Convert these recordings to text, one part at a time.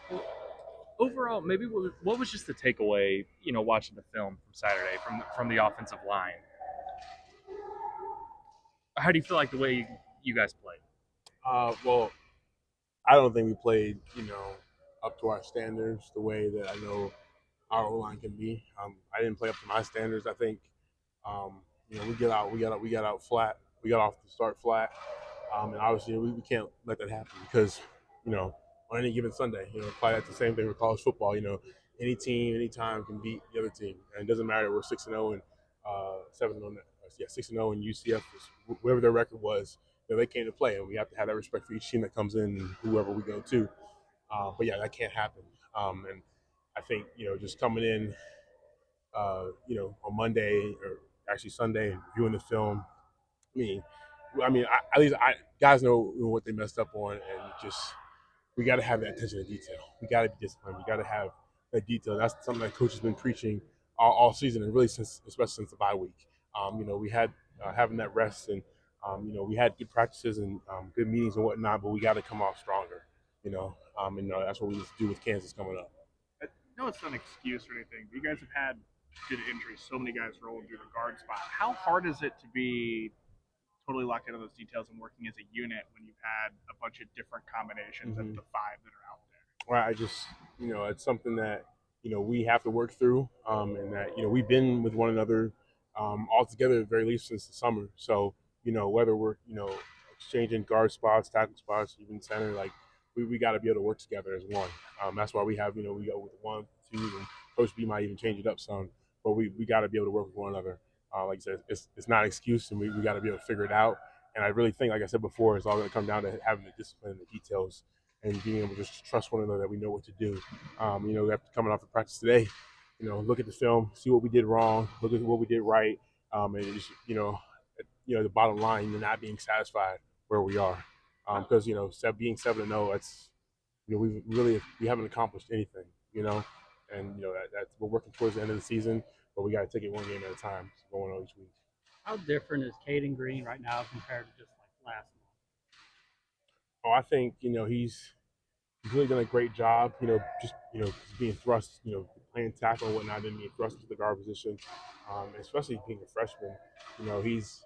Well, overall, maybe what was just the takeaway, watching the film from Saturday from the offensive line? How do you feel like the way you guys played? Well, I don't think we played, up to our standards the way that I know our O line can be. I didn't play up to my standards. I think, we got out flat. We got off the start flat, and obviously we can't let that happen because, you know, on any given Sunday, apply that the same thing with college football. Any team, anytime can beat the other team, and it doesn't matter. We're 6-0 and 7-0. Yeah, 6-0, and UCF was whatever their record was. They came to play, and we have to have that respect for each team that comes in and whoever we go to. But yeah, that can't happen. And I think just coming in, on Monday or actually Sunday and viewing the film. I mean, at least guys know what they messed up on, and just we got to have that attention to detail. We got to be disciplined. We got to have that detail. That's something that coach has been preaching all season, and really especially since the bye week. We had having that rest, and we had good practices and good meetings and whatnot, but we got to come off stronger. That's what we need to do with Kansas coming up. I know it's not an excuse or anything, but you guys have had good injuries. So many guys rolling through the guard spot. How hard is it to be totally locked into those details and working as a unit when you've had a bunch of different combinations of Mm-hmm. the five that are out there? Right. I just, it's something that, we have to work through, and that, we've been with one another all together at the very least since the summer. So, whether we're, exchanging guard spots, tackle spots, even center, like we got to be able to work together as one. That's why we have, we go with one, two, and Coach B might even change it up some, but we got to be able to work with one another. Like I said, it's not an excuse, and we got to be able to figure it out. And I really think, like I said before, it's all going to come down to having the discipline and the details and being able to just trust one another that we know what to do. After coming off the practice today, look at the film, see what we did wrong, look at what we did right, and just, the bottom line, you're not being satisfied where we are, because being 7-0, that's we haven't accomplished anything, and that's we're working towards the end of the season, but we got to take it one game at a time, going on each week. How different is Caden Green right now compared to just like last month? Oh, I think he's really done a great job, just being thrust, playing tackle and whatnot, and being thrust into the guard position, especially being a freshman. He's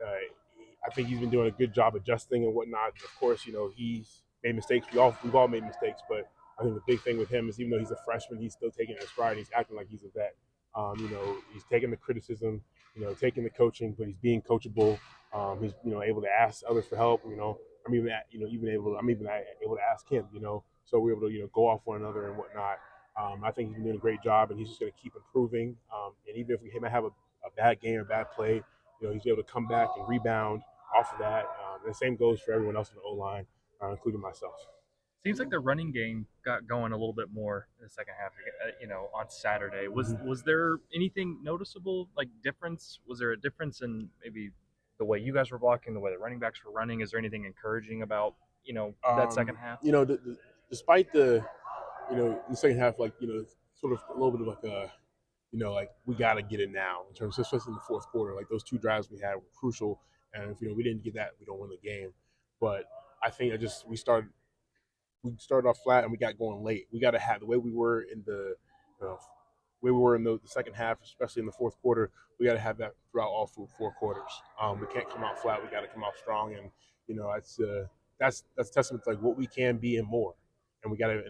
I think he's been doing a good job adjusting and whatnot. And of course, he's made mistakes. We've all made mistakes, but I think the big thing with him is even though he's a freshman, he's still taking it in stride. He's acting like he's a vet. He's taking the criticism, taking the coaching, but he's being coachable. He's able to ask others for help. I'm even able to ask him. So we're able to go off one another and whatnot. I think he's been doing a great job, and he's just going to keep improving. And even if he might have a bad game or bad play, he's able to come back and rebound off of that. The same goes for everyone else in the O line, including myself. Seems like the running game got going a little bit more in the second half. On Saturday, was Mm-hmm. was there anything noticeable, like difference? Was there a difference in maybe the way you guys were blocking, the way the running backs were running? Is there anything encouraging about that second half? Despite in the second half, like sort of a little bit of like a like we got to get it now in terms, especially in the fourth quarter. Like those two drives we had were crucial, and if we didn't get that, we don't win the game. But I think we started off flat and we got going late. We got to have the way we were in the second half, especially in the fourth quarter. We got to have that throughout all four quarters. We can't come out flat. We got to come out strong, and that's testament to like what we can be and more. And we got to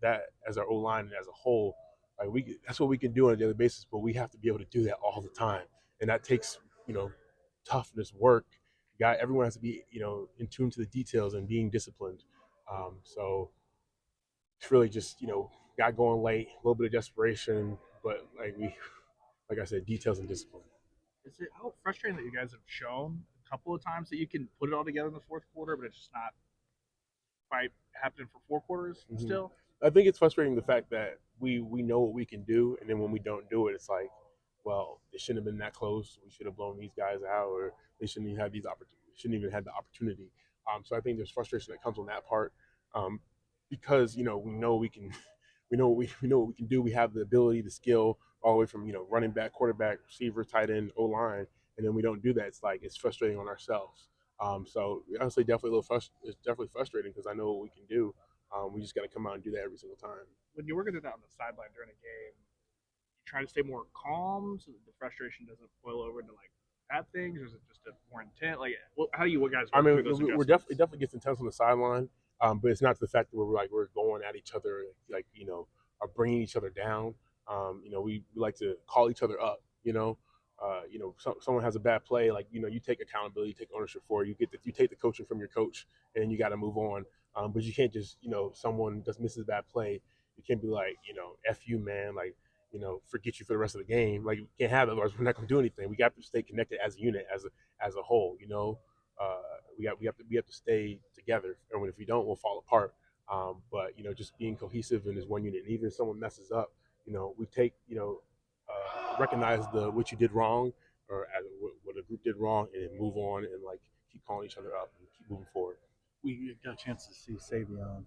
that as our O line and as a whole. Like that's what we can do on a daily basis, but we have to be able to do that all the time, and that takes toughness, work. Everyone has to be in tune to the details and being disciplined. So it's really just got going late, a little bit of desperation, but like I said, details and discipline. Is it how frustrating that you guys have shown a couple of times that you can put it all together in the fourth quarter, but it's just not quite happening for four quarters Mm-hmm. still? I think it's frustrating the fact that we know what we can do, and then when we don't do it, it's like, well, it shouldn't have been that close. We should have blown these guys out, or they shouldn't even have these opportunities. Shouldn't even have the opportunity. So I think there's frustration that comes on that part, um, because we know we can, we know what we can do. We have the ability, the skill, all the way from running back, quarterback, receiver, tight end, O line, and then we don't do that. It's like it's frustrating on ourselves. So honestly, definitely it's definitely frustrating because I know what we can do, We just got to come out and do that every single time. When you're working that on the sideline during a game, you try to stay more calm so that the frustration doesn't boil over into like bad things, or is it just a more intent? Like, how do you guys I work mean, through those we're adjustments? definitely gets intense on the sideline, but it's not the fact that we're going at each other like are bringing each other down. We like to call each other up. Someone has a bad play, like you take accountability, you take ownership for it. You take the coaching from your coach, and you got to move on. But you can't just someone just misses a bad play. You can't be like f you man, like forget you for the rest of the game. Like you can't have it, otherwise we're not going to do anything. We got to stay connected as a unit, as a whole. Uh, we have to stay together, and if we don't, we'll fall apart. But just being cohesive in this one unit, and even if someone messes up, we take recognize the what you did wrong, or what a group did wrong, and then move on and like keep calling each other up and keep moving forward. We got a chance to see Savion